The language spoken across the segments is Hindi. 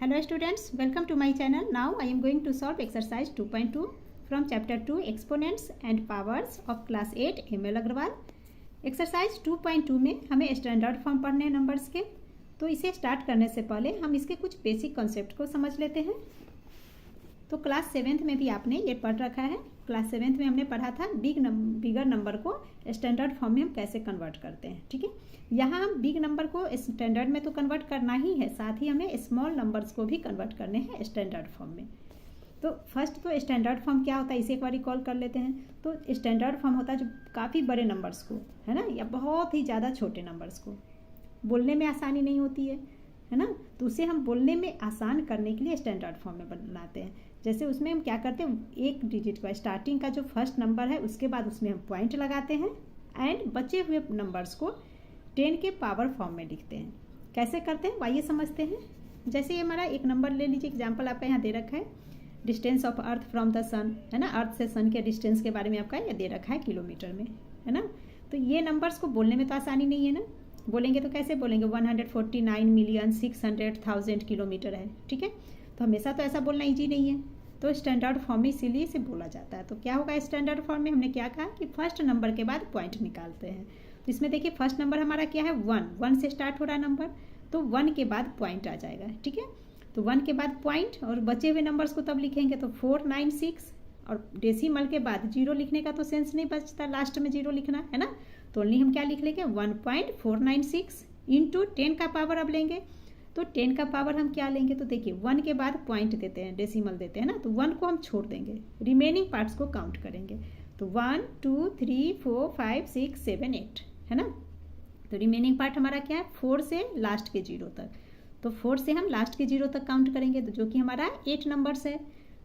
Hello students, welcome to my channel. Now I am going to solve exercise 2.2 from chapter 2 exponents and powers of class 8 ML Agrawal. Exercise 2.2 में हमें स्टैंडर्ड फॉर्म पढ़ने हैं नंबर्स के। तो इसे स्टार्ट करने से पहले हम इसके कुछ बेसिक कॉन्सेप्ट को समझ लेते हैं। तो क्लास 7th में भी आपने ये पढ़ रखा है। क्लास 7th में हमने पढ़ा था बिगर नंबर को स्टैंडर्ड फॉर्म में हम कैसे कन्वर्ट करते हैं। ठीक है, यहाँ हम बिग नंबर को स्टैंडर्ड में तो कन्वर्ट करना ही है, साथ ही हमें स्मॉल नंबर्स को भी कन्वर्ट करने हैं स्टैंडर्ड फॉर्म में। तो फर्स्ट तो स्टैंडर्ड फॉर्म क्या होता है इसे एक बार रिकॉल कर लेते हैं। तो स्टैंडर्ड फॉर्म होता है जो काफ़ी बड़े नंबर्स को, है ना, या बहुत ही ज़्यादा छोटे नंबर्स को बोलने में आसानी नहीं होती है ना, तो उसे हम बोलने में आसान करने के लिए स्टैंडर्ड फॉर्म में बनाते हैं। जैसे उसमें हम क्या करते हैं, एक डिजिट का स्टार्टिंग का जो फर्स्ट नंबर है उसके बाद उसमें हम पॉइंट लगाते हैं एंड बचे हुए नंबर्स को 10 के पावर फॉर्म में लिखते हैं। कैसे करते हैं आइए समझते हैं। जैसे ये हमारा एक नंबर ले लीजिए, एग्जाम्पल आपका यहाँ दे रखा है, distance of earth from the sun, है ना, अर्थ से सन के डिस्टेंस के बारे में आपका ये दे रखा है किलोमीटर में, है ना। तो ये नंबर्स को बोलने में तो आसानी नहीं है ना, बोलेंगे तो कैसे बोलेंगे, 149,600,000 किलोमीटर है। ठीक है, तो हमेशा तो ऐसा बोलना ईजी नहीं है, तो स्टैंडर्ड फॉर्म में इसीलिए इसे बोला जाता है। तो क्या होगा स्टैंडर्ड फॉर्म में, हमने क्या कहा कि फर्स्ट नंबर के बाद पॉइंट निकालते हैं। तो इसमें देखिए फर्स्ट नंबर हमारा क्या है, 1 से स्टार्ट हो रहा है नंबर, तो 1 के बाद पॉइंट आ जाएगा। ठीक है, तो 1 के बाद पॉइंट और बचे हुए नंबर्स को तब लिखेंगे तो 496, और डेसिमल के बाद 0 लिखने का तो सेंस नहीं बचता, लास्ट में 0 लिखना है ना, तो ओनली हम क्या लिख लेंगे 1.496 इंटू 10 का पावर अब लेंगे। तो 10 का पावर हम क्या लेंगे, तो देखिए 1 के बाद पॉइंट देते हैं, डेसिमल देते हैं ना, तो 1 को हम छोड़ देंगे, रिमेनिंग पार्ट्स को काउंट करेंगे। तो 1 2 3 4 5 6 7 8, है ना। तो रिमेनिंग पार्ट हमारा क्या है, 4 से लास्ट के 0 तक। तो 4 से हम लास्ट के 0 तक काउंट करेंगे, तो जो कि हमारा 8 नंबर्स है,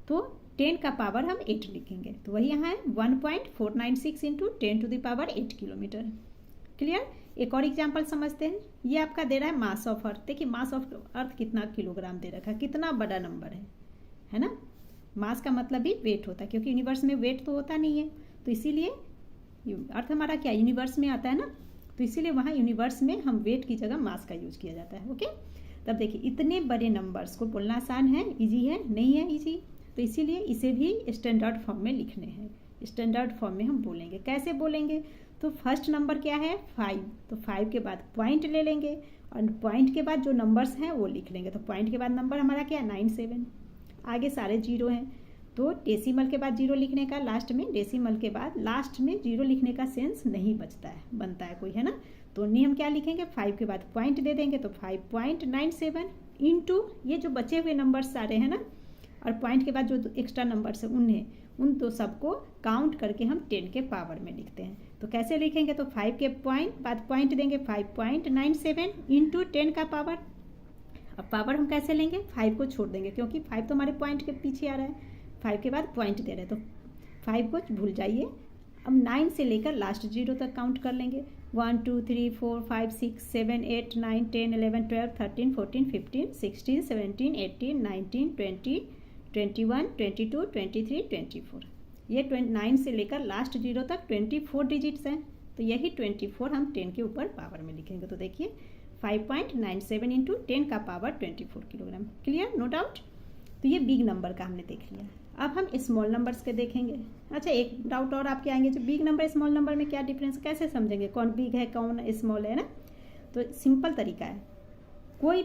तो 10 का पावर हम 8 लिखेंगे। तो वही यहाँ है 1.496 into 10 to the power 8 kilometre. Clear. एक और एग्जाम्पल समझते हैं। ये आपका दे रहा है मास ऑफ अर्थ। देखिए मास ऑफ अर्थ कितना किलोग्राम दे रखा है, कितना बड़ा नंबर है ना। मास का मतलब भी वेट होता है, क्योंकि यूनिवर्स में वेट तो होता नहीं है, तो इसीलिए अर्थ हमारा क्या यूनिवर्स में आता है ना, तो इसीलिए वहाँ यूनिवर्स में हम वेट की जगह मास का यूज किया जाता है। ओके, तब देखिए इतने बड़े नंबर्स को बोलना आसान है, ईजी है, नहीं है ईजी, तो इसीलिए इसे भी स्टैंडर्ड फॉर्म में लिखने हैं। स्टैंडर्ड फॉर्म में हम बोलेंगे, कैसे बोलेंगे, तो फर्स्ट नंबर क्या है 5, तो 5 के बाद पॉइंट ले लेंगे और पॉइंट के बाद जो नंबर्स हैं वो लिख लेंगे। तो पॉइंट के बाद नंबर हमारा क्या है 97, आगे सारे 0 हैं, तो डेसिमल के बाद 0 लिखने का, लास्ट में डेसिमल के बाद लास्ट में 0 लिखने का सेंस नहीं बचता है, बनता है कोई, है ना। तो नहीं हम क्या लिखेंगे, 5 के बाद पॉइंट दे देंगे, तो 5.97 इंटू ये जो बचे हुए नंबर्स सारे हैं ना, और पॉइंट के बाद जो एक्स्ट्रा नंबर्स है उन तो सबको काउंट करके हम 10 के पावर में लिखते हैं। तो कैसे लिखेंगे, तो 5 के बाद पॉइंट देंगे, 5.97 इंटू 10 का पावर। अब पावर हम कैसे लेंगे, 5 को छोड़ देंगे, क्योंकि 5 तो हमारे पॉइंट के पीछे आ रहा है, 5 के बाद पॉइंट दे रहे हैं, तो 5 को भूल जाइए। अब 9 से लेकर लास्ट 0 तक काउंट कर लेंगे, 1 2 3 4 5 6 7 8 9 10 11 12 13 14 15 16 17 18 19 20 21 22 23 24, ये 9 से लेकर लास्ट 0 तक 24 डिजिट्स हैं, तो यही 24 हम 10 के ऊपर पावर में लिखेंगे। तो देखिए 5.97 इंटू 10 का power 24 kilogram. Clear, no doubt. तो ये बिग नंबर का हमने देख लिया। अब हम स्मॉल नंबर्स के देखेंगे। अच्छा, एक डाउट और आपके आएंगे, जो बिग नंबर स्मॉल नंबर में क्या डिफरेंस, कैसे समझेंगे कौन बिग है कौन स्मॉल है ना। तो सिंपल तरीका है, कोई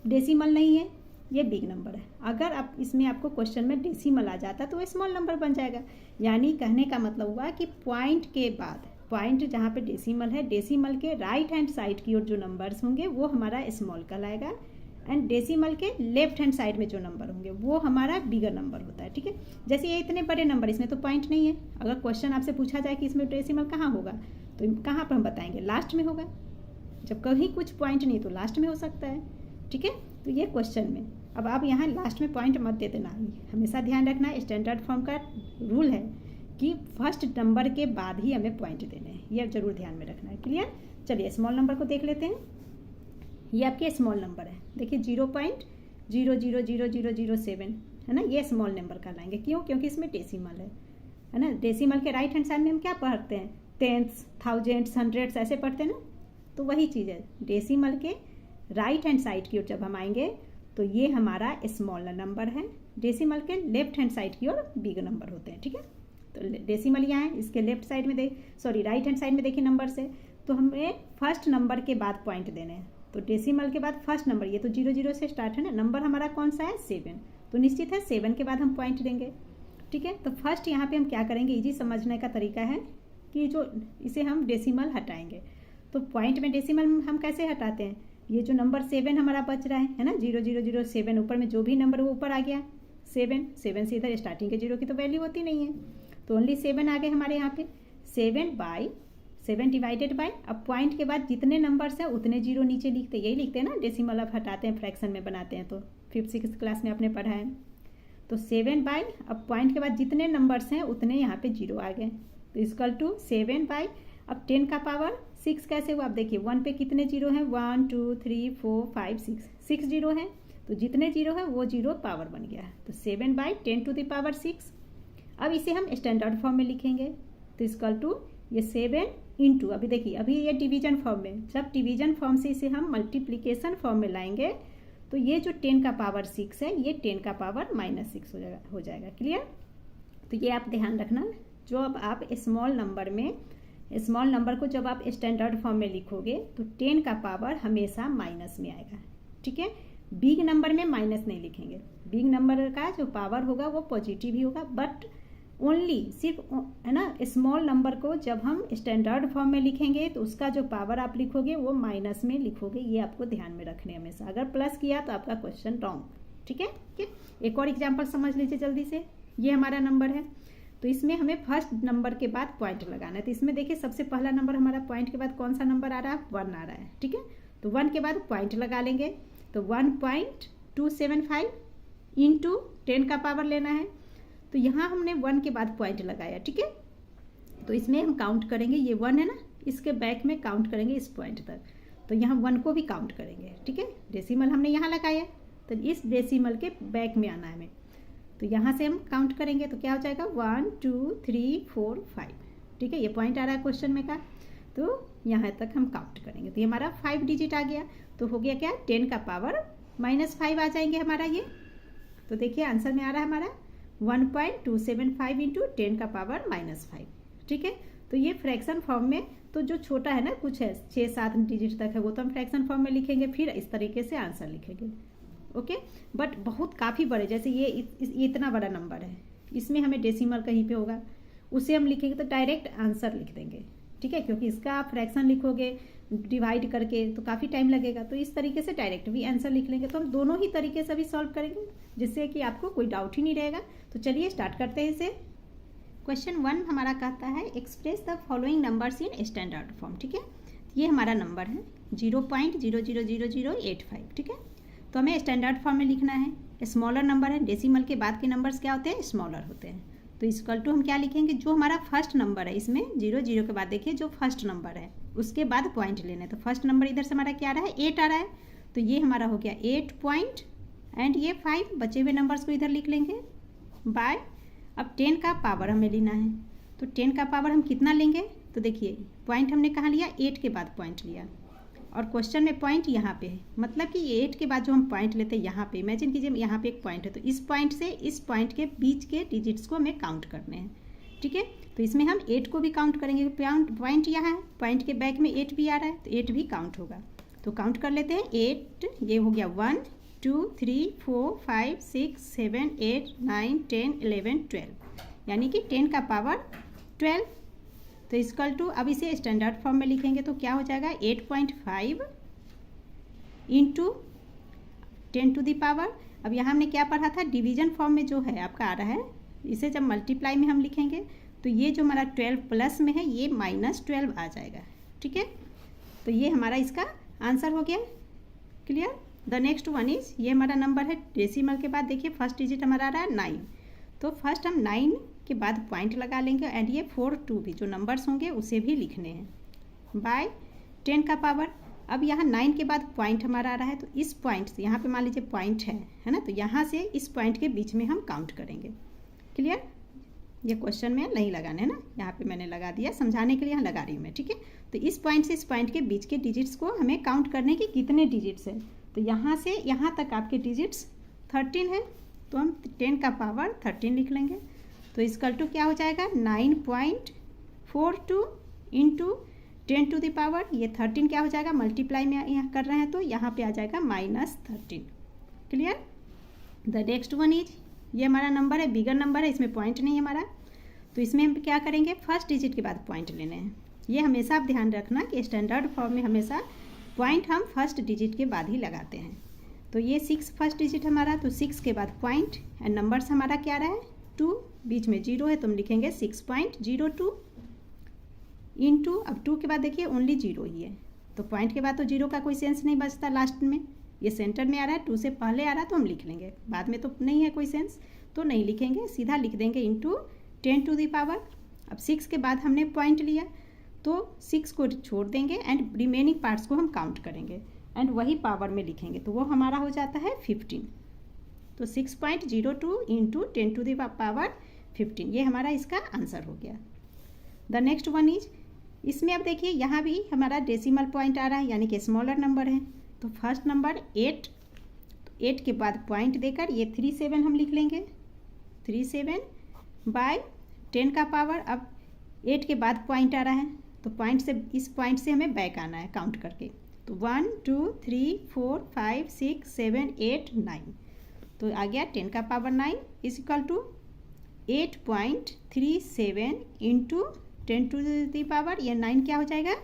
डेसिमल नहीं है, ये बिग नंबर है। अगर आप इसमें आपको क्वेश्चन में डेसिमल आ जाता तो वो स्मॉल नंबर बन जाएगा। यानी कहने का मतलब हुआ कि पॉइंट के बाद, पॉइंट जहाँ पे डेसिमल है, डेसिमल के राइट हैंड साइड की ओर जो नंबर्स होंगे वो हमारा स्मॉल कहलाएगा, एंड डेसिमल के लेफ्ट हैंड साइड में जो नंबर होंगे वो हमारा बिगर नंबर होता है। ठीक है, जैसे ये इतने बड़े नंबर, इसमें तो पॉइंट नहीं है, अगर क्वेश्चन आपसे पूछा जाए कि इसमें डेसिमल कहाँ होगा, तो कहाँ पर हम बताएंगे, लास्ट में होगा। जब कहीं कुछ पॉइंट नहीं तो लास्ट में हो सकता है। ठीक है, तो ये क्वेश्चन में, अब आप यहाँ लास्ट में पॉइंट मत दे देना, हमेशा ध्यान रखना है, स्टैंडर्ड फॉर्म का रूल है कि फर्स्ट नंबर के बाद ही हमें पॉइंट देने हैं, ये जरूर ध्यान में रखना है। क्लियर। चलिए स्मॉल नंबर को देख लेते हैं। ये आपके स्मॉल नंबर है, देखिए 0.000007, है ना, ये स्मॉल नंबर कहलाएंगे। क्यों, क्योंकि इसमें डेसिमल है ना। डेसिमल के राइट हैंड साइड में हम क्या पढ़ते हैं, टेंथ्स, थाउजेंड्स, हंड्रेड्स ऐसे पढ़ते हैं ना, तो वही चीज़ है। डेसिमल के राइट हैंड साइड की ओर जब हम आएंगे तो ये हमारा स्मॉल नंबर है। डेसिमल के लेफ्ट हैंड साइड की ओर बिग नंबर होते हैं, ठीक है। तो डेसिमल यहाँ है, इसके लेफ्ट साइड में राइट हैंड साइड में देखिए नंबर से, तो हमें फर्स्ट नंबर के बाद पॉइंट देने हैं। तो डेसिमल के बाद फर्स्ट नंबर, ये तो 00 से स्टार्ट है ना, नंबर हमारा कौन सा है 7, तो निश्चित है 7 के बाद हम पॉइंट देंगे, ठीक है। तो फर्स्ट यहाँ पे हम क्या करेंगे, इजी समझने का तरीका है कि जो इसे हम डेसिमल हटाएंगे। तो पॉइंट में डेसिमल हम कैसे हटाते हैं, ये जो नंबर 7 हमारा बच रहा है ना, 0007, ऊपर में जो भी नंबर वो ऊपर आ गया 7 से इधर स्टार्टिंग के 0 की तो वैल्यू होती नहीं है, तो ओनली 7 आ गए हमारे यहाँ पे। 7 डिवाइडेड बाय, अब पॉइंट के बाद जितने नंबर्स हैं उतने 0 नीचे लिखते, यही लिखते हैं ना, डेसिमल अब हटाते हैं फ्रैक्शन में बनाते हैं, तो 5th-6th क्लास में आपने पढ़ा है। तो 7 बाय, अब पॉइंट के बाद जितने नंबर्स हैं उतने यहाँ पे 0 आ गए, तो इक्वल टू 7 बाय, अब 10 का पावर 6 कैसे हुआ, आप देखिए 1 पे कितने 0 हैं, 1 2 3 4 5 6 0 हैं, तो जितने 0 है वो 0 पावर बन गया, तो 7 बाय 10 टू द पावर 6। अब इसे हम स्टैंडर्ड फॉर्म में लिखेंगे, तो इक्वल टू ये 7 इंटू, अभी देखिए अभी ये डिवीजन फॉर्म में, जब डिवीजन फॉर्म से इसे हम मल्टीप्लिकेशन फॉर्म में लाएंगे तो ये जो 10 का पावर 6 है ये 10 का पावर -6 हो जाएगा। क्लियर। तो ये आप ध्यान रखना, जो अब आप स्मॉल नंबर को जब आप स्टैंडर्ड फॉर्म में लिखोगे तो 10 का पावर हमेशा माइनस में आएगा, ठीक है। बिग नंबर में माइनस नहीं लिखेंगे, बिग नंबर का जो पावर होगा वो पॉजिटिव ही होगा, बट ओनली सिर्फ है ना, स्मॉल नंबर को जब हम स्टैंडर्ड फॉर्म में लिखेंगे तो उसका जो पावर आप लिखोगे वो माइनस में लिखोगे, ये आपको ध्यान में रखने हमेशा, अगर प्लस किया तो आपका क्वेश्चन रॉन्ग, ठीक है। एक और एग्जांपल समझ लीजिए जल्दी से, ये हमारा नंबर है, तो इसमें हमें फर्स्ट नंबर के बाद पॉइंट लगाना है, तो इसमें देखिए सबसे पहला नंबर हमारा पॉइंट के बाद कौन सा नंबर आ रहा है, 1 आ रहा है, ठीक है। तो 1 के बाद पॉइंट लगा लेंगे, तो 1.275 इंटू 10 का पावर लेना है, तो यहाँ हमने 1 के बाद पॉइंट लगाया, ठीक है। तो इसमें हम काउंट करेंगे, ये 1 है ना, इसके बैक में काउंट करेंगे इस पॉइंट तक, तो यहाँ 1 को भी काउंट करेंगे, ठीक है। डेसिमल हमने यहाँ लगाया, तो इस डेसिमल के बैक में आना है हमें, तो यहाँ से हम काउंट करेंगे, तो क्या हो जाएगा 1 2 3 4 5, ठीक है। ये पॉइंट आ रहा है क्वेश्चन में का, तो यहाँ तक हम काउंट करेंगे, तो ये हमारा 5 डिजिट आ गया, तो हो गया क्या 10 का पावर -5 आ जाएंगे हमारा ये, तो देखिए आंसर में आ रहा है हमारा 1.275 इंटू 10 का पावर -5, ठीक है। तो ये फ्रैक्शन फॉर्म में, तो जो छोटा है ना कुछ है 6-7 डिजिट तक है वो तो हम फ्रैक्शन फॉर्म में लिखेंगे, फिर इस तरीके से आंसर लिखेंगे, ओके। बट बहुत काफ़ी बड़े, जैसे ये इतना बड़ा नंबर है, इसमें हमें डेसिमल कहीं पे होगा, उसे हम लिखेंगे तो डायरेक्ट आंसर लिख देंगे, ठीक है, क्योंकि इसका आप फ्रैक्शन लिखोगे डिवाइड करके तो काफ़ी टाइम लगेगा, तो इस तरीके से डायरेक्ट भी आंसर लिख लेंगे। तो हम दोनों ही तरीके से भी सॉल्व करेंगे, जिससे कि आपको कोई डाउट ही नहीं रहेगा। तो चलिए स्टार्ट करते हैं इसे। क्वेश्चन 1 हमारा कहता है express the following numbers in standard form, ठीक है। ये हमारा नंबर है 0.000085, ठीक है। तो हमें स्टैंडर्ड फॉर्म में लिखना है, स्मॉलर नंबर है, डेसिमल के बाद के नंबर्स क्या होते हैं, स्मॉलर होते हैं। तो इक्वल टू हम क्या लिखेंगे, जो हमारा फर्स्ट नंबर है, इसमें 00 के बाद देखिए जो फर्स्ट नंबर है उसके बाद पॉइंट लेना है, तो फर्स्ट नंबर इधर से हमारा क्या आ रहा है 8 आ रहा है, तो ये हमारा हो गया 8 पॉइंट एंड ये 5, बचे हुए नंबर्स को इधर लिख लेंगे बाय, अब 10 का पावर हमें लेना है, तो 10 का पावर हम कितना लेंगे, तो देखिए पॉइंट हमने कहाँ लिया, 8 के बाद पॉइंट लिया, और क्वेश्चन में पॉइंट यहाँ पे है, मतलब कि 8 के बाद जो हम पॉइंट लेते हैं यहाँ पे, इमेजिन कीजिए यहाँ पे एक पॉइंट है, तो इस पॉइंट से इस पॉइंट के बीच के डिजिट्स को हमें काउंट करने हैं, ठीक है। तो इसमें हम 8 को भी काउंट करेंगे, पॉइंट यहाँ है, पॉइंट के बैक में 8 भी आ रहा है, तो 8 भी काउंट होगा, तो काउंट कर लेते हैं 8, ये हो गया 1 2 3 4 5 6 7 8 9 10 11 12, यानी कि 10 का पावर 12, तो इक्वल टू, अब इसे स्टैंडर्ड फॉर्म में लिखेंगे तो क्या हो जाएगा 8.5 इंटू 10 टू दी पावर, अब यहाँ हमने क्या पढ़ा था, डिवीजन फॉर्म में जो है आपका आ रहा है, इसे जब मल्टीप्लाई में हम लिखेंगे तो ये जो हमारा 12 प्लस में है ये -12 आ जाएगा, ठीक है। तो ये हमारा इसका आंसर हो गया। Clear. The next one is, ये हमारा नंबर है डेसिमल के बाद देखिए फर्स्ट डिजिट हमारा आ रहा है 9, तो फर्स्ट हम 9 के बाद पॉइंट लगा लेंगे एंड ये 4 2 भी जो नंबर्स होंगे उसे भी लिखने हैं बाय 10 का पावर। अब यहाँ 9 के बाद पॉइंट हमारा आ रहा है, तो इस पॉइंट से यहाँ पे मान लीजिए पॉइंट है ना, तो यहाँ से इस पॉइंट के बीच में हम काउंट करेंगे। क्लियर। ये क्वेश्चन में नहीं लगाना है ना, यहाँ पे मैंने लगा दिया समझाने के लिए, यहाँ लगा रही हूँ मैं, ठीक है। तो इस पॉइंट से इस पॉइंट के बीच के डिजिट्स को हमें काउंट करने के कितने डिजिट्स है, तो यहाँ से यहाँ तक आपके डिजिट्स 13 है, तो हम 10 का पावर 13 लिख लेंगे। तो इसकल टू क्या हो जाएगा 9.42 इंटू 10 टू द पावर, ये 13 क्या हो जाएगा मल्टीप्लाई में यहाँ कर रहे हैं तो यहाँ पे आ जाएगा -13। Clear. The next one is, ये हमारा नंबर है, बिगर नंबर है, इसमें पॉइंट नहीं है हमारा, तो इसमें हम क्या करेंगे फर्स्ट डिजिट के बाद पॉइंट लेने हैं। ये हमेशा आप ध्यान रखना कि स्टैंडर्ड फॉर्म में हमेशा पॉइंट हम फर्स्ट डिजिट के बाद ही लगाते हैं। तो ये 6 फर्स्ट डिजिट हमारा, तो 6 के बाद पॉइंट एंड नंबर्स हमारा क्या रहा है 2, बीच में 0 है तो हम लिखेंगे 6.02 इंटू, अब 2 के बाद देखिए ओनली 0 ही है, तो पॉइंट के बाद तो 0 का कोई सेंस नहीं बचता लास्ट में, ये सेंटर में आ रहा है, 2 से पहले आ रहा है तो हम लिख लेंगे, बाद में तो नहीं है कोई सेंस तो नहीं लिखेंगे, सीधा लिख देंगे इंटू 10 टू द पावर। अब 6 के बाद हमने पॉइंट लिया तो 6 को छोड़ देंगे एंड रिमेनिंग पार्ट्स को हम काउंट करेंगे एंड वही पावर में लिखेंगे, तो वो हमारा हो जाता है 15। तो 6.02 इंटू 10 टू द पावर 15, ये हमारा इसका आंसर हो गया। द नेक्स्ट वन इज, इसमें अब देखिए यहाँ भी हमारा डेसिमल पॉइंट आ रहा है यानी कि स्मॉलर नंबर है, तो फर्स्ट नंबर 8, तो 8 के बाद पॉइंट देकर ये 37 हम लिख लेंगे, 37 बाय 10 का पावर, अब 8 के बाद पॉइंट आ रहा है तो पॉइंट से, इस पॉइंट से हमें बैक आना है काउंट करके, तो 1 2 3 4 5 6 7 8 9, तो आ गया 10 का power 9 is equal to 8.37 into 10 to the power, ये 9 क्या हो जाएगा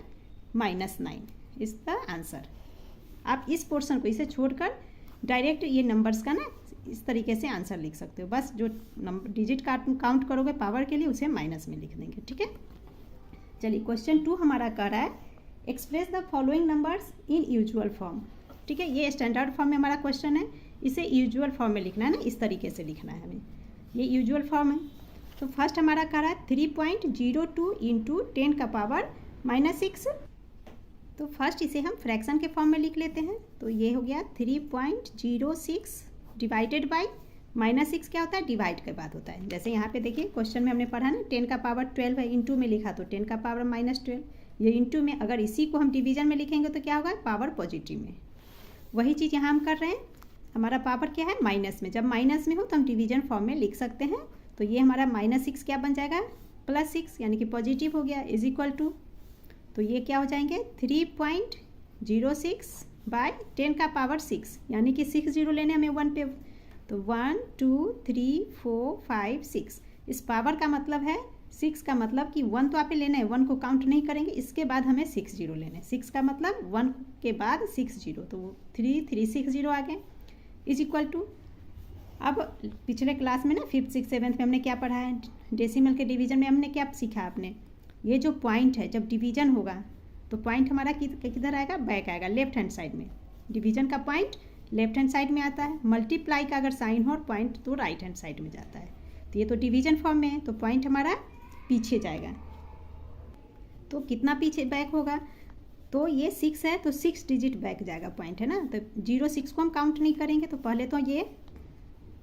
-9 इज द आंसर। आप इस पोर्शन को इसे छोड़कर डायरेक्ट ये नंबर्स का ना इस तरीके से आंसर लिख सकते हो, बस जो नंबर डिजिट काउंट करोगे पावर के लिए उसे माइनस में लिख देंगे, ठीक है। चलिए क्वेश्चन 2 हमारा कह रहा है express the following numbers in usual form, ठीक है। ये स्टैंडर्ड फॉर्म में हमारा क्वेश्चन है, इसे यूजुअल फॉर्म में लिखना है ना, इस तरीके से लिखना है हमें, ये यूजुअल फॉर्म है। तो फर्स्ट हमारा कह रहा है 3.02 इंटू 10 का पावर -6, तो फर्स्ट इसे हम फ्रैक्शन के फॉर्म में लिख लेते हैं, तो ये हो गया 3.06 डिवाइडेड बाई -6 क्या होता है डिवाइड के बाद होता है, जैसे यहाँ पे देखिए क्वेश्चन में हमने पढ़ा ना 10 का पावर 12 है, इंटू में लिखा तो 10 का पावर -12, ये इंटू में, अगर इसी को हम डिवीजन में लिखेंगे तो क्या होगा पावर पॉजिटिव में, वही चीज़ यहाँ हम कर रहे हैं। हमारा पावर क्या है माइनस में, जब माइनस में हो तो हम डिवीजन फॉर्म में लिख सकते हैं, तो ये हमारा -6 क्या बन जाएगा +6 यानी कि पॉजिटिव हो गया इज इक्वल टू, तो ये क्या हो जाएंगे 3.06 बाय 10 का पावर 6 यानी कि 6 जीरो लेने हमें 1 पे, तो 1 2 3 4 5 6, इस पावर का मतलब है 6 का मतलब कि 1 तो आप लेना है, 1 को काउंट नहीं करेंगे, इसके बाद हमें 6 जीरो लेने हैं, 6 का मतलब 1 के बाद 6 जीरो, तो 3 3 6 जीरो आ गए इज इक्वल टू। अब पिछले क्लास में ना 5th 6th 7th में हमने क्या पढ़ा है, डेसिमल के डिवीजन में हमने क्या सीखा आपने, ये जो पॉइंट है जब डिवीजन होगा तो पॉइंट हमारा किधर आएगा बैक आएगा लेफ्ट हैंड साइड में, डिवीजन का पॉइंट लेफ्ट हैंड साइड में आता है, मल्टीप्लाई का अगर साइन हो और पॉइंट तो राइट हैंड साइड में जाता है, तो ये तो डिवीजन फॉर्म में है तो पॉइंट हमारा पीछे जाएगा, तो कितना पीछे बैक होगा, तो ये 6 है तो 6 डिजिट बैक जाएगा पॉइंट है ना, तो 06 को हम काउंट नहीं करेंगे, तो पहले तो ये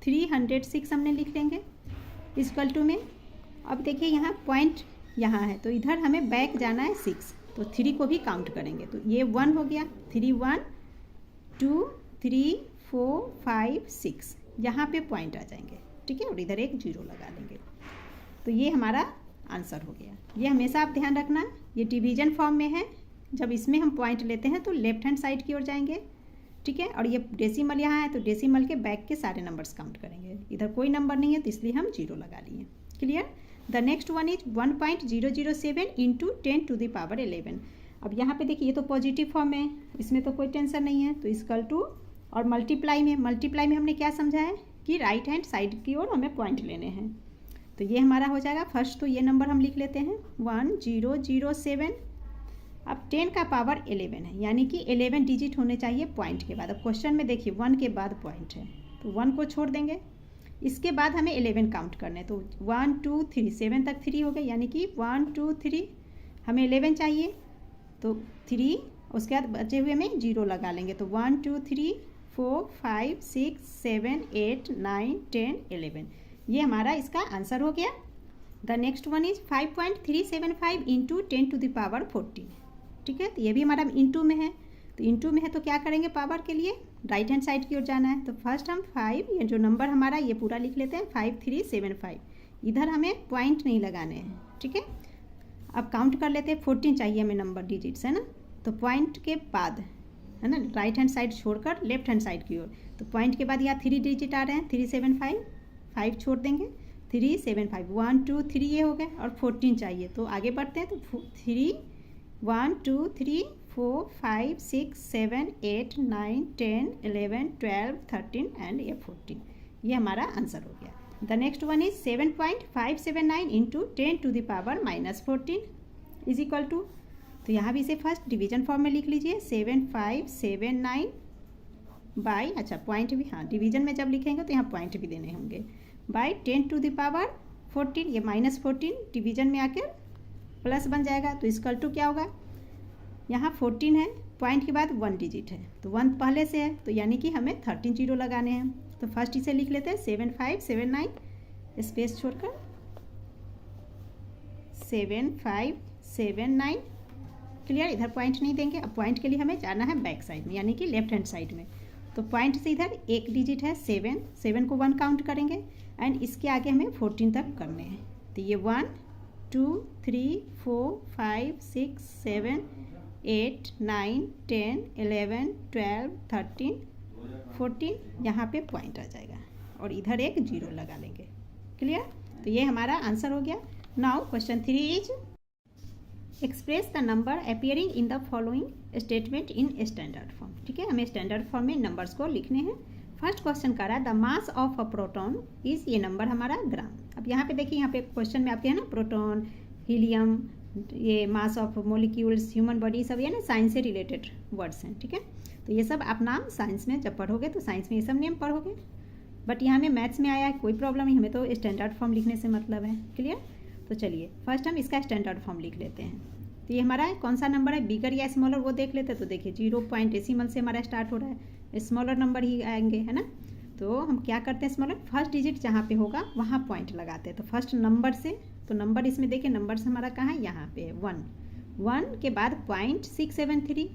306 हमने लिख लेंगे इक्वल टू में। अब देखिए यहाँ पॉइंट यहाँ है तो इधर हमें बैक जाना है 6, तो 3 को भी काउंट करेंगे, तो ये 1 हो गया, 3 1 2 3 4 5 6, यहाँ पे पॉइंट आ जाएंगे, ठीक है, और इधर एक 0 लगा लेंगे, तो ये हमारा आंसर हो गया। ये हमेशा आप ध्यान रखना, ये डिवीजन फॉर्म में है, जब इसमें हम पॉइंट लेते हैं तो लेफ्ट हैंड साइड की ओर जाएंगे, ठीक है, और ये डेसिमल यहाँ है तो डेसिमल के बैक के सारे नंबर्स काउंट करेंगे, इधर कोई नंबर नहीं है तो इसलिए हम 0 लगा लिए। Clear. The next one is 1.007 into 10 to the power 11। अब यहाँ पे देखिए ये तो पॉजिटिव फॉर्म है, इसमें तो कोई टेंशन नहीं है, तो इक्वल टू, और मल्टीप्लाई में हमने क्या समझा है कि राइट हैंड साइड की ओर हमें पॉइंट लेने हैं, तो ये हमारा हो जाएगा फर्स्ट, तो ये नंबर हम लिख लेते हैं 1007। अब 10 का पावर 11 है यानी कि 11 डिजिट होने चाहिए पॉइंट के बाद, अब क्वेश्चन में देखिए 1 के बाद पॉइंट है तो 1 को छोड़ देंगे, इसके बाद हमें 11 काउंट करने, तो 1 2 3 7 तक 3 हो गए यानी कि 1 2 3, हमें 11 चाहिए तो 3, उसके बाद बचे हुए में 0 लगा लेंगे, तो 1 2 3 4 5 6 7 8 9 10 11, ये हमारा इसका आंसर हो गया। The next one is 5.375 into 10 to the power 14, ठीक है, तो ये भी हमारा इंटू में है, तो इंटू में है तो क्या करेंगे पावर के लिए राइट हैंड साइड की ओर जाना है। तो फर्स्ट हम 5, ये जो नंबर हमारा ये पूरा लिख लेते हैं 5375। इधर हमें पॉइंट नहीं लगाने हैं, ठीक है। अब काउंट कर लेते हैं, 14 चाहिए हमें नंबर डिजिट्स, है ना। तो पॉइंट के बाद, है ना, राइट हैंड साइड छोड़कर लेफ्ट हैंड साइड की ओर। तो पॉइंट के बाद यहाँ 3 डिजिट आ रहे हैं, 375, 5 छोड़ देंगे, 375, 1 2 3 ये हो गए और 14 चाहिए। तो आगे बढ़ते हैं, तो 3 1 2 3 4 5 6 7 8 9 10 11 12 13 एंड ये 14, ये हमारा आंसर हो गया। The next one is 7.579 into 10 to the power -14 is equal to, तो यहाँ भी इसे फर्स्ट डिवीजन फॉर्म में लिख लीजिए, 7579 बाई, अच्छा पॉइंट भी, हाँ डिवीजन में जब लिखेंगे तो यहाँ पॉइंट भी देने होंगे, बाई 10 टू द पावर 14, ये -14 डिवीजन में आकर प्लस बन जाएगा। तो इसकल टू क्या होगा, यहाँ 14 है, पॉइंट के बाद 1 डिजिट है, तो 1 पहले से है, तो यानी कि हमें 13 जीरो लगाने हैं। तो फर्स्ट इसे लिख लेते हैं 7579, स्पेस छोड़कर 7579, क्लियर। इधर पॉइंट नहीं देंगे, अब पॉइंट के लिए हमें जाना है बैक साइड में, यानी कि लेफ्ट हैंड साइड में। तो पॉइंट से इधर एक डिजिट है 7 को 1 काउंट करेंगे एंड इसके आगे हमें 14 तक करने हैं। तो ये 1 2 3 4 5 6 7 8 9 10 11 12 13 14, यहाँ पे पॉइंट आ जाएगा और इधर एक जीरो लगा लेंगे, क्लियर। तो ये हमारा आंसर हो गया। Now question 3 is express the number appearing in the following statement in standard form, ठीक है। हमें स्टैंडर्ड फॉर्म में नंबर्स को लिखने हैं। फर्स्ट क्वेश्चन का रहा है the mass of a proton is, ये नंबर हमारा ग्राम। अब यहाँ पे देखिए, यहाँ पे क्वेश्चन में आपके है ना प्रोटॉन, हीलियम, ये mass of molecules, human body, सब ये ना साइंस से रिलेटेड वर्ड्स हैं, ठीक है। तो ये सब आप नाम साइंस में जब पढ़ोगे तो साइंस में ये सब नेम पढ़ोगे, बट यहाँ में मैथ्स में आया है, कोई प्रॉब्लम नहीं, हमें तो स्टैंडर्ड फॉर्म लिखने से मतलब है, क्लियर। तो चलिए फर्स्ट हम इसका स्टैंडर्ड फॉर्म लिख लेते हैं। तो ये हमारा कौन सा नंबर है, बिगर या स्मॉलर, वो देख लेते हैं। तो देखिए 0 पॉइंट डेसिमल से हमारा स्टार्ट हो रहा है, स्मॉलर नंबर ही आएंगे, है ना। तो हम क्या करते हैं, स्मॉलर फर्स्ट डिजिट जहाँ पे होगा वहाँ पॉइंट लगाते हैं। तो फर्स्ट नंबर से, तो नंबर इसमें देखिए नंबर से हमारा कहाँ है, यहाँ पे है 1 के बाद .673,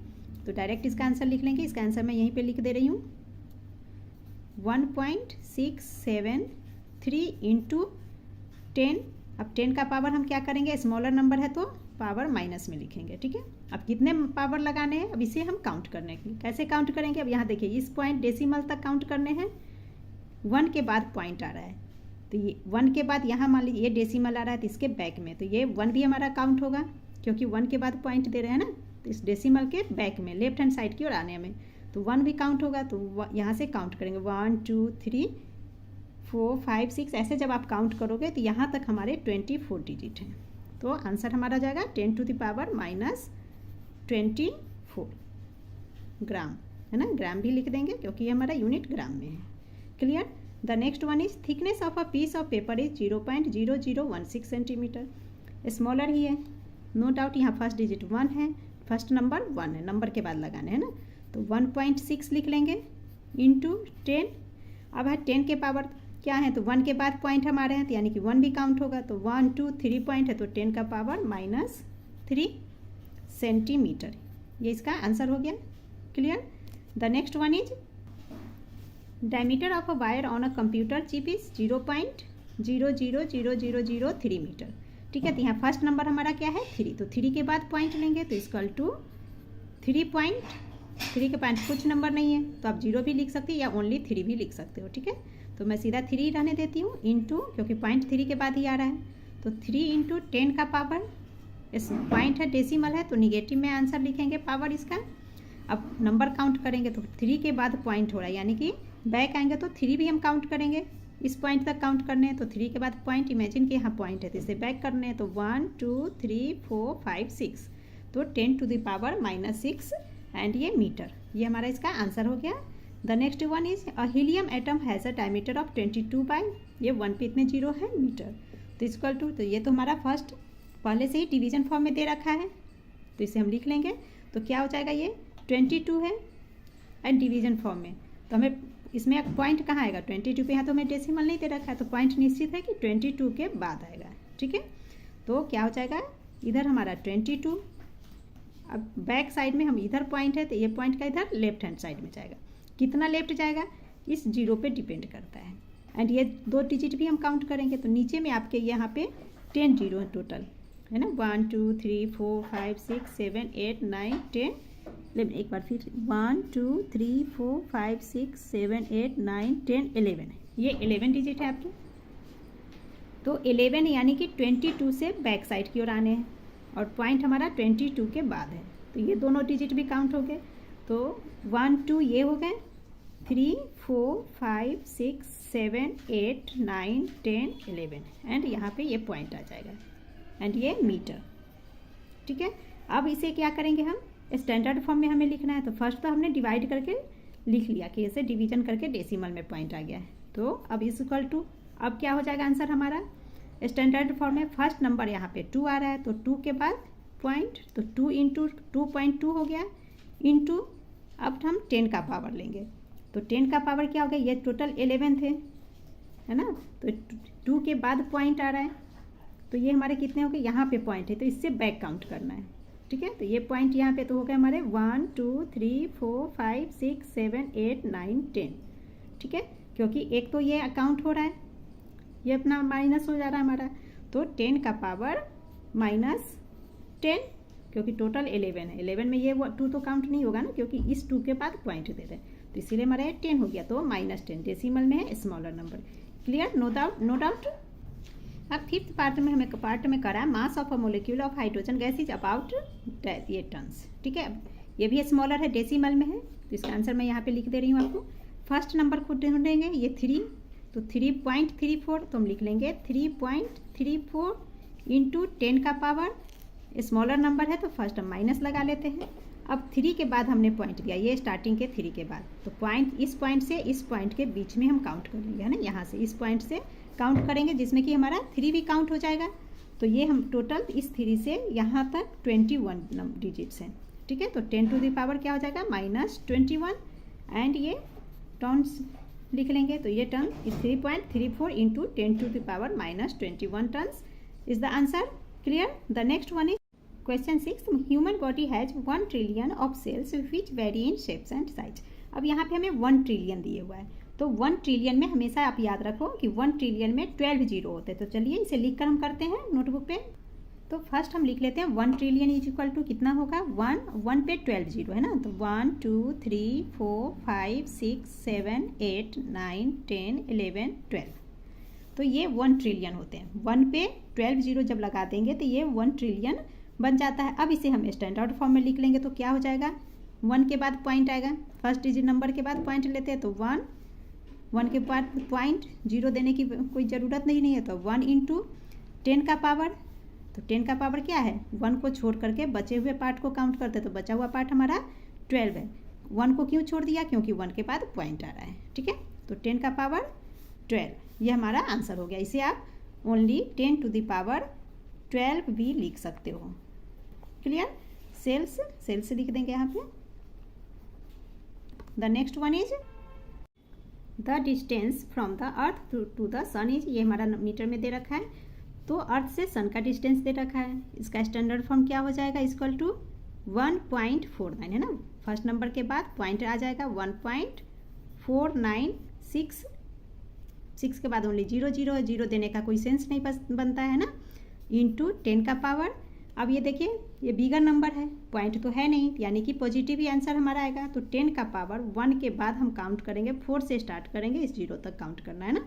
तो डायरेक्ट इसका आंसर लिख लेंगे। इसका आंसर मैं यहीं पे लिख दे रही हूँ, 1.673 इंटू 10। अब 10 का पावर हम क्या करेंगे, स्मॉलर नंबर है तो पावर माइनस में लिखेंगे, ठीक है। अब कितने पावर लगाने हैं, अब इसे हम काउंट करने के लिए कैसे काउंट करेंगे। अब यहाँ देखिए इस पॉइंट डेसिमल तक काउंट करने हैं, 1 के बाद पॉइंट आ रहा है, तो ये 1 के बाद यहाँ मान लीजिए ये डेसिमल आ रहा है, तो इसके बैक में, तो ये 1 भी हमारा काउंट होगा क्योंकि 1 के बाद पॉइंट दे रहे हैं ना, तो इस डेसिमल के बैक में लेफ्ट हैंड साइड की ओर आने में, तो 1 भी काउंट होगा। तो यहाँ से काउंट करेंगे 1 2 3 4 5 6, ऐसे जब आप काउंट करोगे तो यहाँ तक हमारे 24 डिजिट हैं। तो आंसर हमारा जाएगा 10 टू द पावर -24 ग्राम, है ना। ग्राम भी लिख देंगे क्योंकि ये हमारा यूनिट ग्राम में है, clear. The next one is thickness of a piece of paper is 0.0016 centimetre, smaller ही है, नो डाउट। यहाँ फर्स्ट डिजिट 1 है, फर्स्ट नंबर 1 है, नंबर के बाद लगाना है ना। तो 1.6 लिख लेंगे इंटू 10। अब है 10 के पावर क्या है, तो 1 के बाद पॉइंट हमारे हैं, तो यानी कि 1 भी काउंट होगा। तो 1 2 3 पॉइंट है, तो 10 का पावर -3 सेंटीमीटर, ये इसका आंसर हो गया, clear. The next one is diameter of a wire on a computer chip is 0.000003 metre, ठीक है। तो यहाँ फर्स्ट नंबर हमारा क्या है 3, तो 3 के बाद पॉइंट लेंगे, तो इक्वल टू 3 के पॉइंट कुछ नंबर नहीं है, तो आप 0 भी लिख सकते हैं या ओनली 3 भी लिख सकते हो, ठीक है। तो मैं सीधा 3 रहने देती हूँ इंटू, क्योंकि पॉइंट 3 के बाद ही आ रहा है, तो 3 इंटू 10 का पावर, इस पॉइंट है डेसिमल है तो निगेटिव में आंसर लिखेंगे पावर इसका। अब नंबर काउंट करेंगे तो 3 के बाद पॉइंट हो रहा है, यानी कि बैक आएंगे तो 3 भी हम काउंट करेंगे, इस पॉइंट तक काउंट करने हैं। तो 3 के बाद पॉइंट, इमेजिन कि यहाँ पॉइंट है तो इसे बैक करने हैं, तो 1 2 3 4 5 6, तो 10 टू द पावर -6 एंड ये मीटर, ये हमारा इसका आंसर हो गया। The next one is a helium atom has a diameter of 22 by, ये 1 पे इतने 0 है मीटर, तो इक्वल टू, तो ये तो हमारा फर्स्ट पहले से ही डिवीजन फॉर्म में दे रखा है, तो इसे हम लिख लेंगे। तो क्या हो जाएगा, ये 22 है एंड डिवीजन फॉर्म में, तो हमें इसमें पॉइंट कहाँ आएगा, 22 पे, यहाँ तो हमें डेसिमल नहीं दे रखा है, तो पॉइंट निश्चित है कि 22 के बाद आएगा, ठीक है। तो क्या हो जाएगा, इधर हमारा 22, अब बैक साइड में हम इधर पॉइंट है तो ये पॉइंट का इधर लेफ्ट हैंड साइड में जाएगा, कितना लेफ्ट जाएगा इस 0 पे डिपेंड करता है। एंड ये 2 डिजिट भी हम काउंट करेंगे तो नीचे में आपके यहाँ पे 10 जीरो है टोटल, है ना। 1 2 3 4 5 6 7 8 9 10 11। एक बार फिर 1 2 3 4 5 6 7 8 9 10 11 है, ये 11 डिजिट है आपके। तो 11 यानी कि 22 से बैक साइड की ओर आने हैं और पॉइंट हमारा 22 के बाद है, तो ये दोनों डिजिट भी काउंट हो गए। तो 1 2 ये हो गए, 3 4 5 6 7 8 9 10 11 एंड यहाँ पे ये पॉइंट आ जाएगा एंड ये मीटर, ठीक है। अब इसे क्या करेंगे हम स्टैंडर्ड फॉर्म में हमें लिखना है। तो फर्स्ट तो हमने डिवाइड करके लिख लिया कि ऐसे डिवीजन करके डेसिमल में पॉइंट आ गया है। तो अब इज इक्वल टू, अब क्या हो जाएगा आंसर हमारा स्टैंडर्ड फॉर्म में फर्स्ट नंबर यहाँ पे 2 आ रहा है तो 2 के बाद पॉइंट, तो 2 इंटू 2.2 हो गया इंटू, अब हम 10 का पावर लेंगे तो 10 का पावर क्या हो गया, ये टोटल 11 थे, है ना। तो 2 के बाद पॉइंट आ रहा है तो ये हमारे कितने हो गए, यहाँ पे पॉइंट है तो इससे बैक काउंट करना है, ठीक है। तो ये पॉइंट यहाँ पे तो हो गए हमारे 1 2 3 4 5 6 7 8 9 10, ठीक है। क्योंकि एक तो ये अकाउंट हो रहा है, ये अपना माइनस हो जा रहा है हमारा, तो 10 का पावर माइनस 10 क्योंकि टोटल 11 है, 11 में ये 2 तो काउंट नहीं होगा ना क्योंकि इस 2 के बाद पॉइंट दे रहे हैं तो इसीलिए हमारा 10 हो गया। तो -10 डेसिमल में है, smaller number, clear, no doubt. अब फिफ्थ पार्ट में करा mass of a molecule of hydrogen gas is about ये टन्स, ठीक है। ये भी स्मॉलर है, डेसिमल में है, तो इसका आंसर मैं यहाँ पे लिख दे रही हूँ आपको। फर्स्ट नंबर को ढूंढेंगे, ये 3, तो 3.34 तो हम लिख लेंगे 3.34 इंटू 10 का पावर, स्मॉलर नंबर है तो फर्स्ट हम माइनस लगा लेते हैं। अब 3 के बाद हमने पॉइंट दिया, ये स्टार्टिंग के 3 के बाद, तो पॉइंट इस पॉइंट से इस पॉइंट के बीच में हम काउंट कर लेंगे, है ना। यहाँ से इस पॉइंट से काउंट करेंगे जिसमें कि हमारा 3 भी काउंट हो जाएगा। तो ये हम टोटल इस 3 से यहाँ तक 21 डिजिट्स हैं, ठीक है। तो 10 टू द पावर क्या हो जाएगा -21 एंड ये टर्न्स लिख लेंगे, तो ये turn 3.34 into 10 to the power -21 turns is the answer, clear. The next one is question 6, human body has 1 trillion of cells which vary in shapes and size. अब यहाँ पे हमें 1 ट्रिलियन दिए हुआ है, तो 1 ट्रिलियन में हमेशा आप याद रखो कि 1 ट्रिलियन में 12 जीरो होते हैं। तो चलिए इसे लिख कर हम करते हैं नोटबुक पे। तो फर्स्ट हम लिख लेते हैं 1 ट्रिलियन इज इक्वल टू कितना होगा, 1 पे 12 जीरो है ना, तो 1 2 3 4 5 6 7 8 9 10 11 12, तो ये 1 ट्रिलियन होते हैं। 1 पे 12 जीरो जब लगा देंगे तो ये 1 ट्रिलियन बन जाता है। अब इसे हम स्टैंडर्ड फॉर्म में लिख लेंगे तो क्या हो जाएगा, 1 के बाद पॉइंट आएगा, फर्स्ट डिजिट नंबर के बाद पॉइंट लेते हैं तो 1 के बाद पॉइंट, जीरो देने की कोई ज़रूरत नहीं है, तो 1 इंटू 10 का पावर, तो 10 का पावर क्या है, 1 को छोड़ करके बचे हुए पार्ट को काउंट करते तो बचा हुआ पार्ट हमारा 12 है। 1 को क्यों छोड़ दिया, क्योंकि 1 के बाद पॉइंट आ रहा है, ठीक है। तो 10 का पावर 12, ये हमारा आंसर हो गया। इसे आप ओनली 10 टू द पावर 12 भी लिख सकते हो, क्लियर। सेल्स लिख देंगे यहाँ पे। The next one is the distance from the earth to the sun is, ये हमारा मीटर में दे रखा है, तो अर्थ से सन का डिस्टेंस दे रखा है। इसका स्टैंडर्ड फॉर्म क्या हो जाएगा, इक्वल टू 1.49 है ना, फर्स्ट नंबर के बाद पॉइंट आ जाएगा 1.496, 6 के बाद ओनली 0 0 जीरो देने का कोई सेंस नहीं बनता है ना, इंटू 10 का पावर। अब ये देखिए ये बिगर नंबर है, पॉइंट तो है नहीं, यानी कि पॉजिटिव ही आंसर हमारा आएगा। तो 10 का पावर 1 के बाद हम काउंट करेंगे, 4 से स्टार्ट करेंगे, इस 0 तक काउंट करना है ना।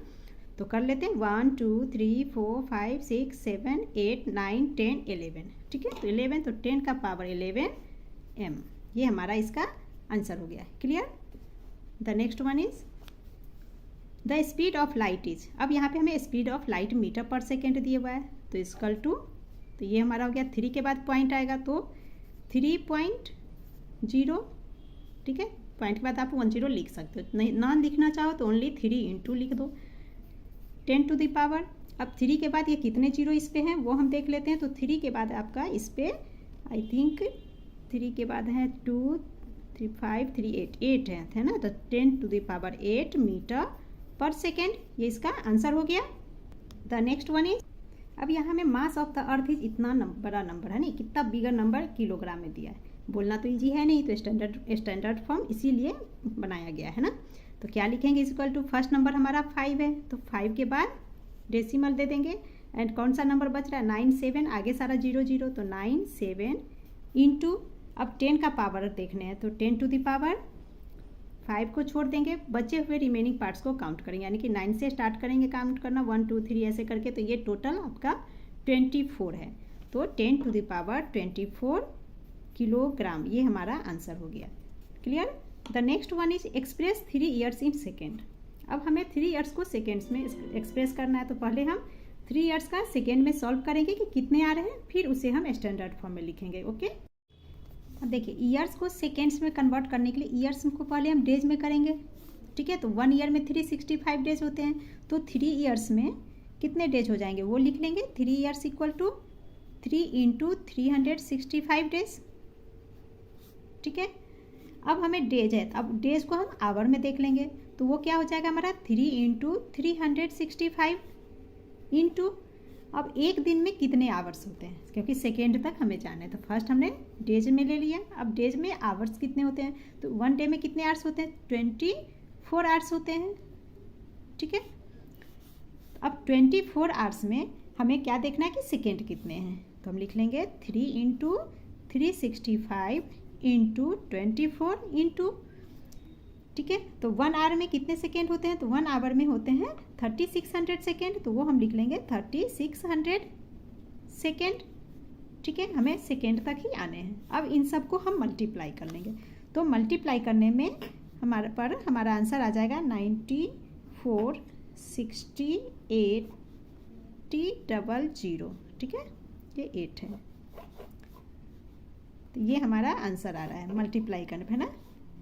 तो कर लेते हैं 1 2 3 4 5 6 7 8 9 10 11, ठीक है। तो 11 तो 10 का पावर 11 m, ये हमारा इसका आंसर हो गया, clear. The next one is the speed of light is, अब यहाँ पे हमें स्पीड ऑफ लाइट मीटर पर सेकेंड दिया हुआ है, तो इक्वल टू, तो ये हमारा हो गया 3 के बाद पॉइंट आएगा तो 3.0, ठीक है। पॉइंट के बाद आप 10 लिख सकते हो, नहीं ना लिखना चाहो तो ओनली 3 इंटू लिख दो 10 टू द पावर। अब 3 के बाद ये कितने जीरो इस पे हैं वो हम देख लेते हैं। तो 3 के बाद आपका इस पे आई थिंक 3 के बाद है 2 3 5 3 8 है ना, तो 10 टू द पावर 8 मीटर पर सेकेंड, ये इसका आंसर हो गया। द नेक्स्ट वन इज, अब यहाँ में mass of the earth is, इतना बड़ा नंबर है नहीं, कितना बिगर नंबर किलोग्राम में दिया है, बोलना तो ईजी है नहीं, तो स्टैंडर्ड फॉर्म इसीलिए बनाया गया है ना। तो क्या लिखेंगे, is equal to first number हमारा 5 है, तो 5 के बाद डेसिमल दे देंगे, एंड कौन सा नंबर बच रहा है 9 7, आगे सारा 0 0, तो 9 7 इंटू, अब 10 का पावर देखने हैं, तो 10 टू द पावर 5 को छोड़ देंगे, बचे हुए रिमेनिंग पार्ट्स को काउंट करेंगे, यानी कि 9 से स्टार्ट करेंगे काउंट करना, 1 2 3 ऐसे करके, तो ये टोटल आपका 24 है। तो 10 टू द पावर 24 किलोग्राम, ये हमारा आंसर हो गया। Clear. The next one is express 3 years in second. अब हमें 3 ईयर्स को सेकेंड्स में एक्सप्रेस करना है, तो पहले हम 3 ईयर्स का सेकेंड में सॉल्व करेंगे कि कितने आ रहे हैं, फिर उसे हम स्टैंडर्ड फॉर्म में लिखेंगे। ओके। अब देखिए ईयर्स को सेकेंड्स में कन्वर्ट करने के लिए ईयर्स को पहले हम डेज में करेंगे, ठीक है। तो 1 ईयर में 365 डेज होते हैं, तो 3 ईयर्स में कितने डेज हो जाएंगे वो लिख लेंगे। 3 years equal to 3 into 365 days, ठीक है। अब हमें डेज है, अब डेज को हम आवर में देख लेंगे, तो वो क्या हो जाएगा हमारा 3 इंटू 365 इंटू, अब एक दिन में कितने आवर्स होते हैं, क्योंकि सेकेंड तक हमें जाना है, तो फर्स्ट हमने डेज में ले लिया। अब डेज में आवर्स कितने होते हैं, तो 1 डे में कितने आवर्स होते हैं, 24 आवर्स होते हैं, ठीक है। अब 24 आवर्स में हमें क्या देखना है कि सेकेंड कितने हैं, तो हम लिख लेंगे 3 इंटू 365 इंटू 24 इंटू, ठीक है। तो 1 आवर में कितने सेकेंड होते हैं, तो 1 आवर में होते हैं 3600 सेकेंड, तो वो हम लिख लेंगे 3600 सेकेंड, ठीक है। हमें सेकेंड तक ही आने हैं। अब इन सब को हम मल्टीप्लाई कर लेंगे, तो मल्टीप्लाई करने में हमारा आंसर आ जाएगा 94 68 000, ठीक है। ये 8 है, तो ये हमारा आंसर आ रहा है मल्टीप्लाई करने पे, है ना,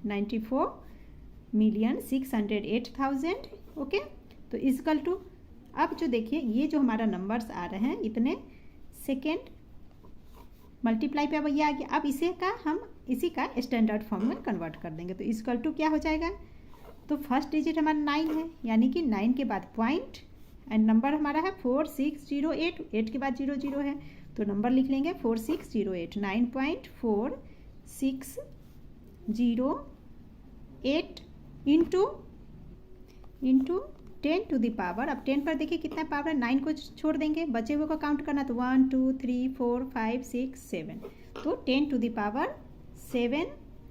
94,608,000। ओके। तो इजकल टू, अब जो देखिए ये जो हमारा नंबर्स आ रहे हैं इतने सेकेंड मल्टीप्लाई पे अब ये आ गया। अब इसी का स्टैंडर्ड फॉर्म में कन्वर्ट कर देंगे, तो इजकल टू क्या हो जाएगा, तो फर्स्ट डिजिट हमारा 9 है, यानी कि 9 के बाद पॉइंट, एंड नंबर हमारा है 4608, 8 के बाद 0 0 है, तो नंबर लिख लेंगे 4608, 9.4608 इंटू 10 टू द पावर, अब 10 पर देखिए कितना पावर है, 9 को छोड़ देंगे, बचे हुए को काउंट करना, तो 1 2 3 4 5 6 7, तो 10 to the power 7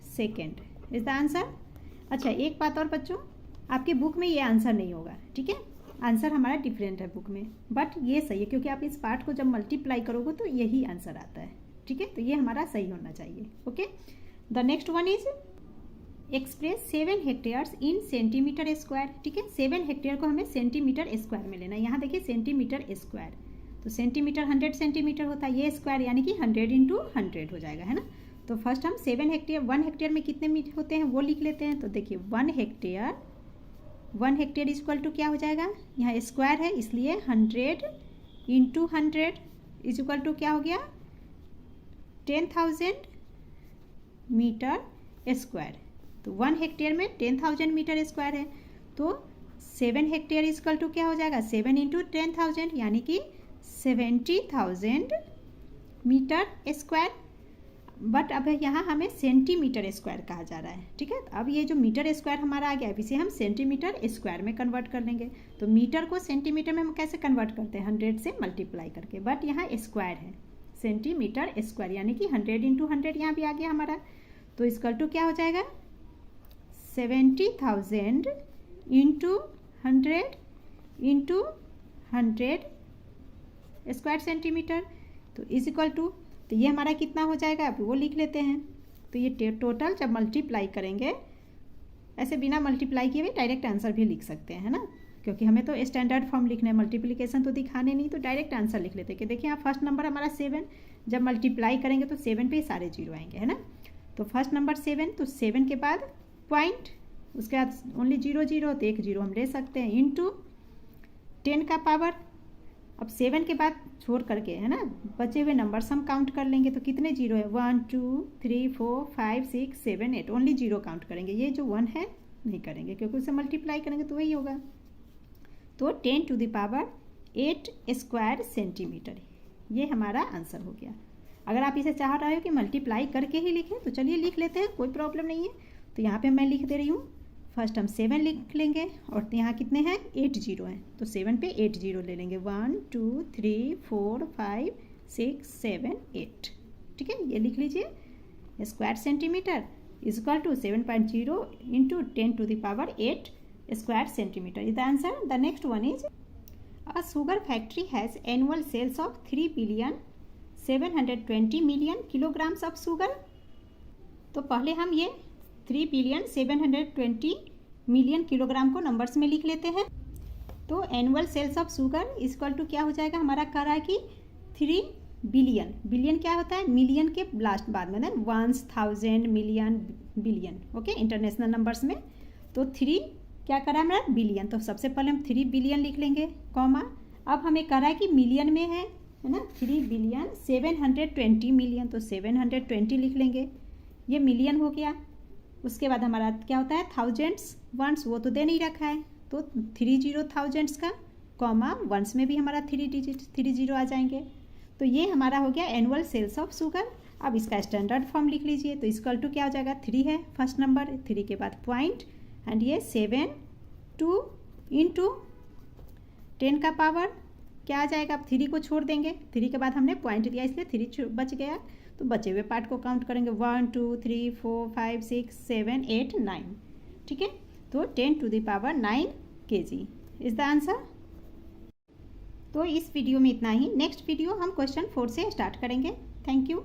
second is the answer. अच्छा एक बात और बच्चों, आपके बुक में ये आंसर नहीं होगा, ठीक है, आंसर हमारा डिफरेंट है बुक में, बट ये सही है क्योंकि आप इस पार्ट को जब मल्टीप्लाई करोगे तो यही आंसर आता है, ठीक है। तो ये हमारा सही होना चाहिए। Okay. The next one is express 7 hectares in centimetre square, ठीक है। 7 हेक्टेयर को हमें सेंटीमीटर स्क्वायर में लेना है। यहाँ देखिए सेंटीमीटर स्क्वायर, तो सेंटीमीटर 100 सेंटीमीटर होता है, ये स्क्वायर यानी कि 100 इंटू 100 हो जाएगा, है ना। तो फर्स्ट हम 7 हेक्टेयर, 1 हेक्टेयर में कितने मीटर होते हैं वो लिख लेते हैं। तो देखिए 1 हेक्टेयर इक्वल टू क्या हो जाएगा, यहाँ स्क्वायर है इसलिए 100 इंटू 100 इज इक्वल टू क्या हो गया 10,000 मीटर स्क्वायर। तो 1 हेक्टेयर में 10,000 मीटर स्क्वायर है, तो 7 हेक्टेयर इक्वल टू क्या हो जाएगा 7 इंटू 10,000 यानी कि 70,000 मीटर स्क्वायर। बट अब यहाँ हमें सेंटीमीटर स्क्वायर कहा जा रहा है, ठीक है। अब ये जो मीटर स्क्वायर हमारा आ गया है इसे हम सेंटीमीटर स्क्वायर में कन्वर्ट कर लेंगे। तो मीटर को सेंटीमीटर में हम कैसे कन्वर्ट करते हैं 100 से मल्टीप्लाई करके, बट यहाँ स्क्वायर है सेंटीमीटर स्क्वायर यानी कि 100 इंटू 100 यहाँ भी आ गया हमारा। तो इक्वल टू क्या हो जाएगा 70,000 इंटू 100 इंटू 100 स्क्वायर सेंटीमीटर, तो इज इक्वल टू, तो ये हमारा कितना हो जाएगा अब वो लिख लेते हैं। तो ये टोटल जब मल्टीप्लाई करेंगे, ऐसे बिना मल्टीप्लाई किए भी डायरेक्ट आंसर भी लिख सकते हैं, है ना, क्योंकि हमें तो स्टैंडर्ड फॉर्म लिखना है, मल्टीप्लिकेशन तो दिखाने नहीं, तो डायरेक्ट आंसर लिख लेते हैं कि देखिए यहाँ फर्स्ट नंबर हमारा 7, जब मल्टीप्लाई करेंगे तो 7 पे सारे जीरो आएंगे, है ना। तो फर्स्ट नंबर 7, तो 7 के बाद पॉइंट, उसके बाद ओनली 0 0, तो एक जीरो हम ले सकते हैं, इंटू 10 का पावर, अब 7 के बाद छोड़ करके, है ना, बचे हुए नंबर्स हम काउंट कर लेंगे, तो कितने जीरो है 1 2 3 4 5 6 7 8, ओनली जीरो काउंट करेंगे, ये जो 1 है नहीं करेंगे क्योंकि उसे मल्टीप्लाई करेंगे तो वही होगा। तो 10 to the power 8 square centimetre, ये हमारा आंसर हो गया। अगर आप इसे चाह रहे हो कि मल्टीप्लाई करके ही लिखें तो चलिए लिख लेते हैं, कोई प्रॉब्लम नहीं है। तो यहाँ पे मैं लिख दे रही हूँ। फर्स्ट हम 7 लिख लेंगे और यहाँ कितने हैं 8 जीरो हैं, तो 7 पे 8 जीरो ले लेंगे। 1 2 3 4 5 6 7 8, ठीक है, ये लिख लीजिए। Square centimetre is equal to 7.0 into 10 to the power 8 square centimetre is the answer. The next one is a sugar factory has annual sales of 3,720,000,000 kilograms of sugar. तो पहले हम ये 3,720,000,000 किलोग्राम को नंबर्स में लिख लेते हैं। तो annual sales of sugar equal to क्या हो जाएगा, हमारा कह रहा है कि 3 बिलियन, बिलियन क्या होता है मिलियन के लास्ट बाद में ना, 1000 million billion, okay, international numbers में। तो 3 क्या करा है हमारा बिलियन, तो सबसे पहले हम 3 बिलियन लिख लेंगे कॉमा। अब हमें कह रहा है कि मिलियन में है ना, 3 बिलियन 720 मिलियन, तो 720 लिख लेंगे, ये मिलियन हो गया। उसके बाद हमारा क्या होता है थाउजेंड्स वंस, वो तो दे नहीं रखा है, तो 30 थाउजेंड्स का कॉमा वंस में भी हमारा 3 डिजिट 3 जीरो आ जाएंगे। तो ये हमारा हो गया एनुअल सेल्स ऑफ शुगर। अब इसका स्टैंडर्ड फॉर्म लिख लीजिए। तो इक्वल टू क्या हो जाएगा, 3 है फर्स्ट नंबर, 3 के बाद पॉइंट एंड ये 7 2 इंटू 10 का पावर क्या आ जाएगा, अब 3 को छोड़ देंगे, 3 के बाद हमने पॉइंट दिया इसलिए 3 बच गया। तो बचे हुए पार्ट को काउंट करेंगे 1 2 3 4 5 6 7 8 9, ठीक है। तो 10 to the power 9 kg is the answer. तो इस वीडियो में इतना ही। नेक्स्ट वीडियो हम क्वेश्चन 4 से स्टार्ट करेंगे। Thank you.